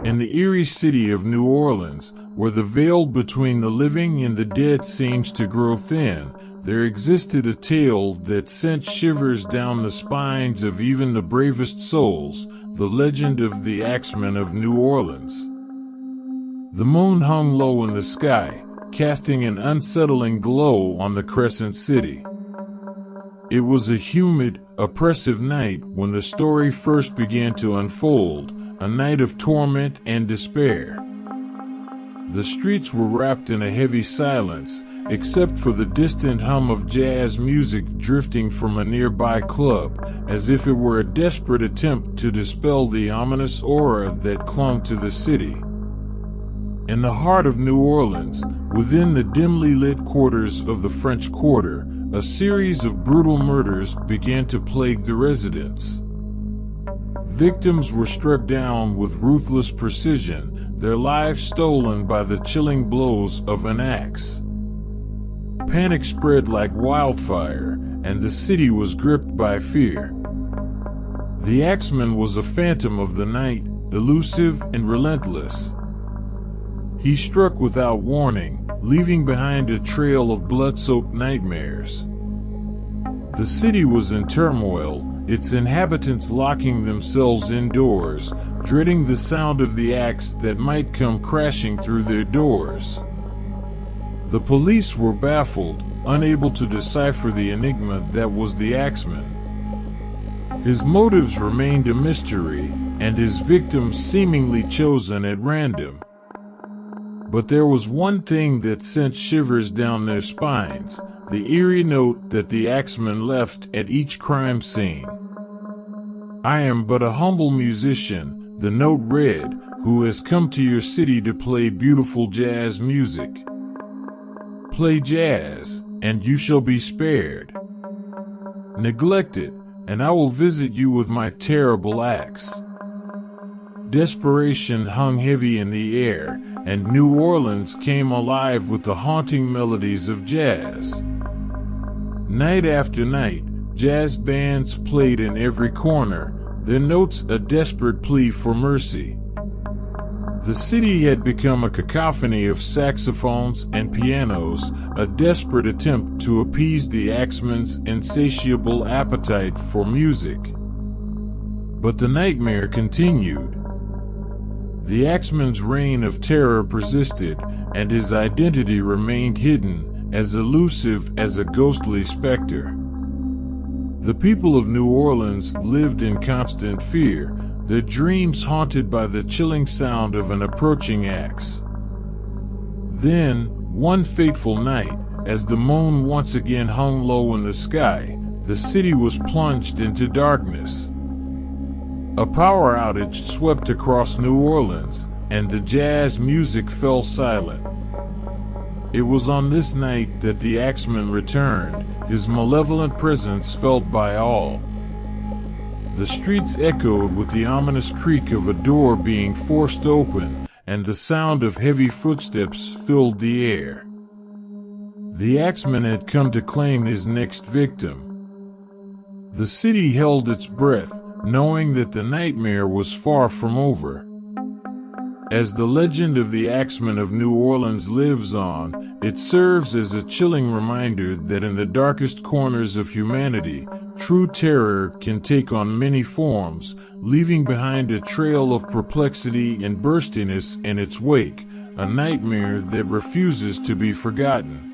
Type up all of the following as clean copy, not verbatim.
In the eerie city of New Orleans, where the veil between the living and the dead seems to grow thin, there existed a tale that sent shivers down the spines of even the bravest souls, the legend of the Axemen of New Orleans. The moon hung low in the sky, casting an unsettling glow on the crescent city. It was a humid, oppressive night when the story first began to unfold, a night of torment and despair. The streets were wrapped in a heavy silence, except for the distant hum of jazz music drifting from a nearby club, as if it were a desperate attempt to dispel the ominous aura that clung to the city. In the heart of New Orleans, within the dimly lit quarters of the French Quarter, a series of brutal murders began to plague the residents. Victims were struck down with ruthless precision, their lives stolen by the chilling blows of an axe. Panic spread like wildfire, and the city was gripped by fear. The Axeman was a phantom of the night, elusive and relentless. He struck without warning, leaving behind a trail of blood-soaked nightmares. The city was in turmoil, its inhabitants locking themselves indoors, dreading the sound of the axe that might come crashing through their doors. The police were baffled, unable to decipher the enigma that was the Axeman. His motives remained a mystery, and his victims seemingly chosen at random. But there was one thing that sent shivers down their spines, the eerie note that the Axeman left at each crime scene. "I am but a humble musician," the note read, "who has come to your city to play beautiful jazz music. Play jazz, and you shall be spared. Neglect it, and I will visit you with my terrible axe." Desperation hung heavy in the air, and New Orleans came alive with the haunting melodies of jazz. Night after night, jazz bands played in every corner, their notes a desperate plea for mercy. The city had become a cacophony of saxophones and pianos, a desperate attempt to appease the Axeman's insatiable appetite for music. But the nightmare continued. The Axeman's reign of terror persisted, and his identity remained hidden, as elusive as a ghostly specter. The people of New Orleans lived in constant fear, their dreams haunted by the chilling sound of an approaching axe. Then, one fateful night, as the moon once again hung low in the sky, the city was plunged into darkness. A power outage swept across New Orleans, and the jazz music fell silent. It was on this night that the Axeman returned, his malevolent presence felt by all. The streets echoed with the ominous creak of a door being forced open, and the sound of heavy footsteps filled the air. The Axeman had come to claim his next victim. The city held its breath, knowing that the nightmare was far from over. As the legend of the Axeman of New Orleans lives on, it serves as a chilling reminder that in the darkest corners of humanity, true terror can take on many forms, leaving behind a trail of perplexity and burstiness in its wake, a nightmare that refuses to be forgotten.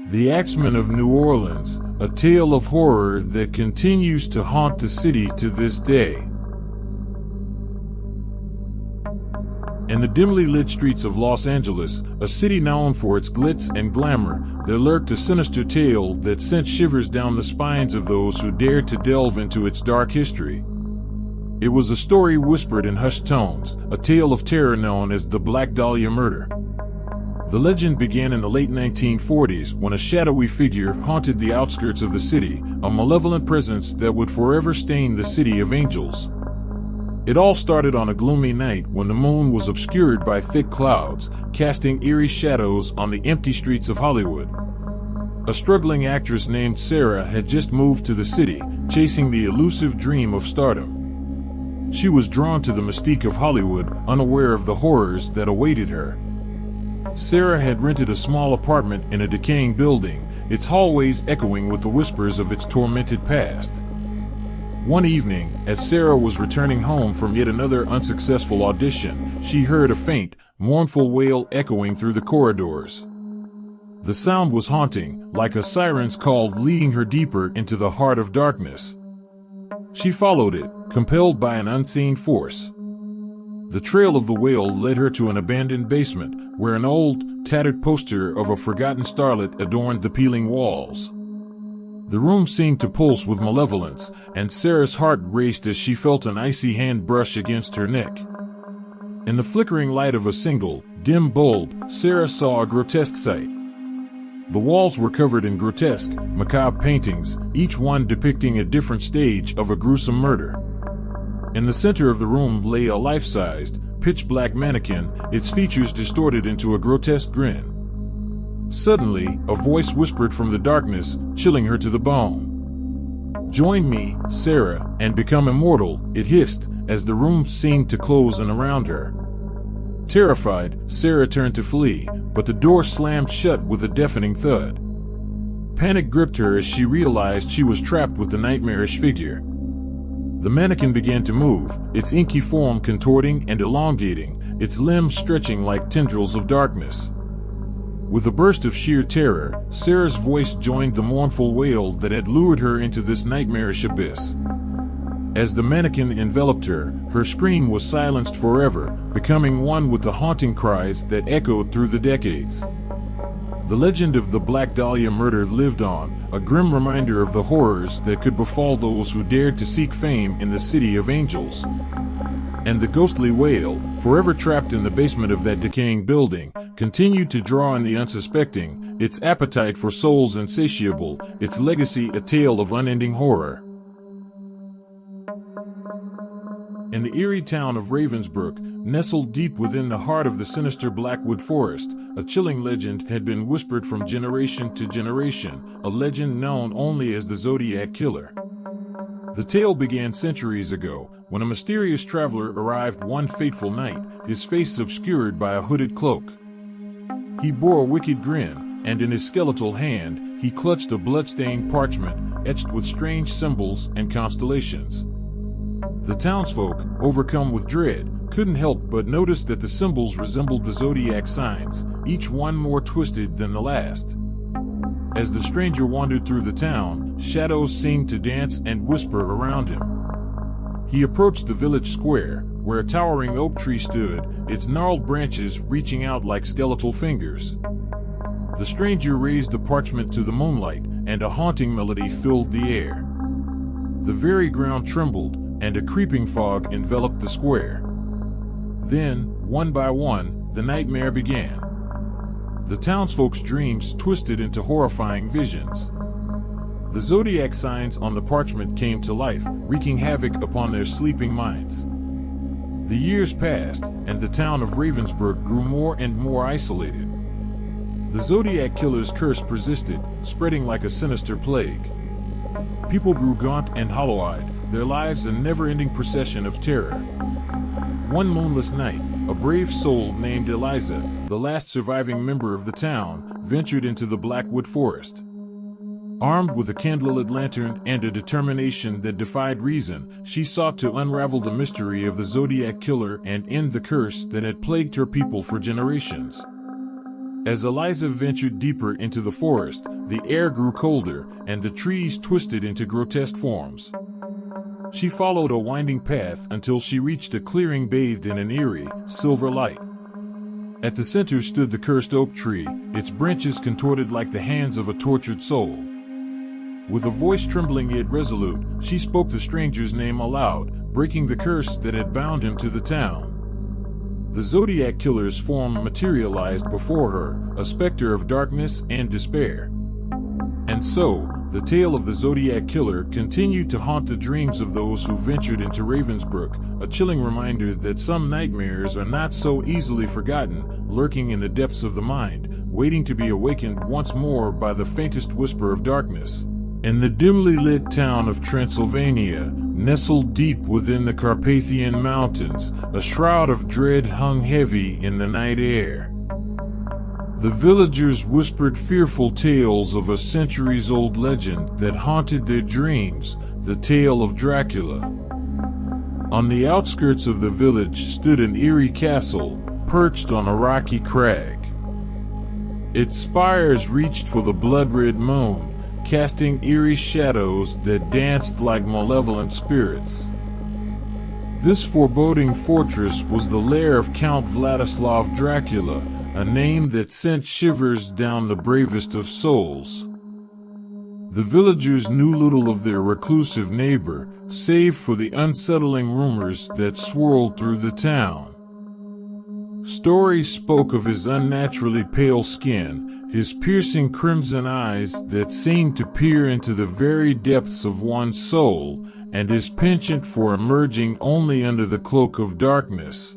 The Axeman of New Orleans, a tale of horror that continues to haunt the city to this day. In the dimly lit streets of Los Angeles, a city known for its glitz and glamour, there lurked a sinister tale that sent shivers down the spines of those who dared to delve into its dark history. It was a story whispered in hushed tones, a tale of terror known as the Black Dahlia murder. The legend began in the late 1940s when a shadowy figure haunted the outskirts of the city, a malevolent presence that would forever stain the city of angels. It all started on a gloomy night when the moon was obscured by thick clouds, casting eerie shadows on the empty streets of Hollywood. A struggling actress named Sarah had just moved to the city, chasing the elusive dream of stardom. She was drawn to the mystique of Hollywood, unaware of the horrors that awaited her. Sarah had rented a small apartment in a decaying building, its hallways echoing with the whispers of its tormented past. One evening, as Sarah was returning home from yet another unsuccessful audition, she heard a faint, mournful wail echoing through the corridors. The sound was haunting, like a siren's call, leading her deeper into the heart of darkness. She followed it, compelled by an unseen force. The trail of the wail led her to an abandoned basement, where an old, tattered poster of a forgotten starlet adorned the peeling walls. The room seemed to pulse with malevolence, and Sarah's heart raced as she felt an icy hand brush against her neck. In the flickering light of a single, dim bulb, Sarah saw a grotesque sight. The walls were covered in grotesque, macabre paintings, each one depicting a different stage of a gruesome murder. In the center of the room lay a life-sized, pitch-black mannequin, its features distorted into a grotesque grin. Suddenly, a voice whispered from the darkness, chilling her to the bone. "Join me, Sarah, and become immortal," it hissed, as the room seemed to close in around her. Terrified, Sarah turned to flee, but the door slammed shut with a deafening thud. Panic gripped her as she realized she was trapped with the nightmarish figure. The mannequin began to move, its inky form contorting and elongating, its limbs stretching like tendrils of darkness. With a burst of sheer terror, Sarah's voice joined the mournful wail that had lured her into this nightmarish abyss. As the mannequin enveloped her, her scream was silenced forever, becoming one with the haunting cries that echoed through the decades. The legend of the Black Dahlia murder lived on, a grim reminder of the horrors that could befall those who dared to seek fame in the City of Angels. And the ghostly wail, forever trapped in the basement of that decaying building, continued to draw in the unsuspecting, its appetite for souls insatiable, its legacy a tale of unending horror. In the eerie town of Ravensbrück, nestled deep within the heart of the sinister Blackwood Forest, a chilling legend had been whispered from generation to generation, a legend known only as the Zodiac Killer. The tale began centuries ago, when a mysterious traveler arrived one fateful night, his face obscured by a hooded cloak. He bore a wicked grin, and in his skeletal hand, he clutched a blood-stained parchment, etched with strange symbols and constellations. The townsfolk, overcome with dread, couldn't help but notice that the symbols resembled the zodiac signs, each one more twisted than the last. As the stranger wandered through the town, shadows seemed to dance and whisper around him. He approached the village square, where a towering oak tree stood, its gnarled branches reaching out like skeletal fingers. The stranger raised the parchment to the moonlight, and a haunting melody filled the air. The very ground trembled, and a creeping fog enveloped the square. Then, one by one, the nightmare began. The townsfolk's dreams twisted into horrifying visions. The zodiac signs on the parchment came to life, wreaking havoc upon their sleeping minds. The years passed, and the town of Ravensbrück grew more and more isolated. The Zodiac Killer's curse persisted, spreading like a sinister plague. People grew gaunt and hollow-eyed, their lives a never-ending procession of terror. One moonless night, a brave soul named Eliza, the last surviving member of the town, ventured into the Blackwood Forest. Armed with a candlelit lantern and a determination that defied reason, she sought to unravel the mystery of the Zodiac Killer and end the curse that had plagued her people for generations. As Eliza ventured deeper into the forest, the air grew colder, and the trees twisted into grotesque forms. She followed a winding path until she reached a clearing bathed in an eerie, silver light. At the center stood the cursed oak tree, its branches contorted like the hands of a tortured soul. With a voice trembling yet resolute, she spoke the stranger's name aloud, breaking the curse that had bound him to the town. The Zodiac Killer's form materialized before her, a specter of darkness and despair. And so, the tale of the Zodiac Killer continued to haunt the dreams of those who ventured into Ravensbrück, a chilling reminder that some nightmares are not so easily forgotten, lurking in the depths of the mind, waiting to be awakened once more by the faintest whisper of darkness. In the dimly lit town of Transylvania, nestled deep within the Carpathian Mountains, a shroud of dread hung heavy in the night air. The villagers whispered fearful tales of a centuries-old legend that haunted their dreams, the tale of Dracula. On the outskirts of the village stood an eerie castle, perched on a rocky crag. Its spires reached for the blood-red moon, casting eerie shadows that danced like malevolent spirits. This foreboding fortress was the lair of Count Vladislav Dracula, a name that sent shivers down the bravest of souls. The villagers knew little of their reclusive neighbor, save for the unsettling rumors that swirled through the town. Stories spoke of his unnaturally pale skin, his piercing crimson eyes that seemed to peer into the very depths of one's soul, and his penchant for emerging only under the cloak of darkness.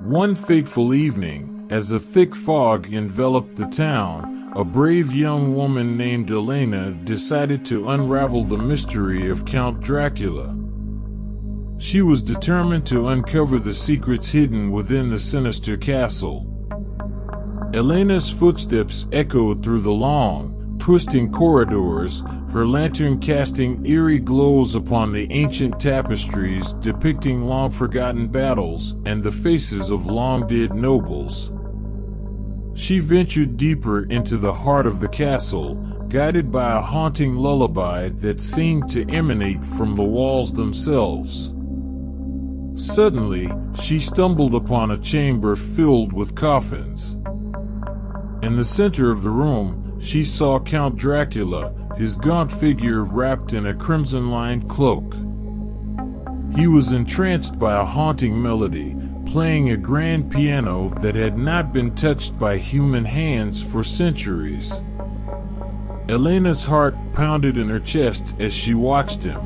One fateful evening, as a thick fog enveloped the town, a brave young woman named Elena decided to unravel the mystery of Count Dracula. She was determined to uncover the secrets hidden within the sinister castle. Elena's footsteps echoed through the long, twisting corridors, her lantern casting eerie glows upon the ancient tapestries depicting long-forgotten battles and the faces of long-dead nobles. She ventured deeper into the heart of the castle, guided by a haunting lullaby that seemed to emanate from the walls themselves. Suddenly, she stumbled upon a chamber filled with coffins. In the center of the room, she saw Count Dracula, his gaunt figure wrapped in a crimson-lined cloak. He was entranced by a haunting melody, playing a grand piano that had not been touched by human hands for centuries. Elena's heart pounded in her chest as she watched him.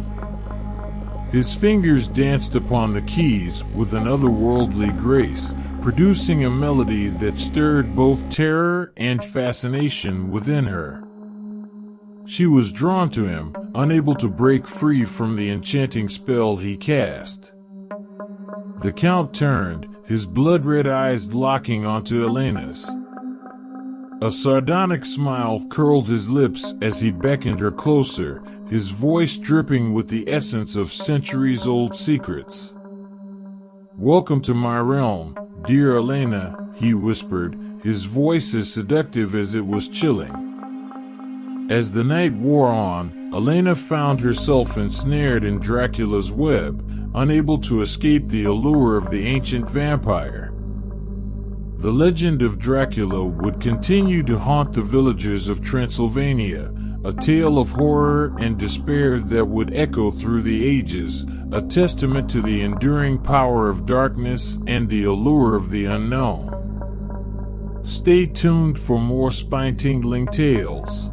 His fingers danced upon the keys with an otherworldly grace, producing a melody that stirred both terror and fascination within her. She was drawn to him, unable to break free from the enchanting spell he cast. The Count turned, his blood-red eyes locking onto Elena's. A sardonic smile curled his lips as he beckoned her closer, his voice dripping with the essence of centuries-old secrets. "Welcome to my realm, dear Elena," he whispered, his voice as seductive as it was chilling. As the night wore on, Elena found herself ensnared in Dracula's web, unable to escape the allure of the ancient vampire. The legend of Dracula would continue to haunt the villagers of Transylvania, a tale of horror and despair that would echo through the ages, a testament to the enduring power of darkness and the allure of the unknown. Stay tuned for more spine-tingling tales.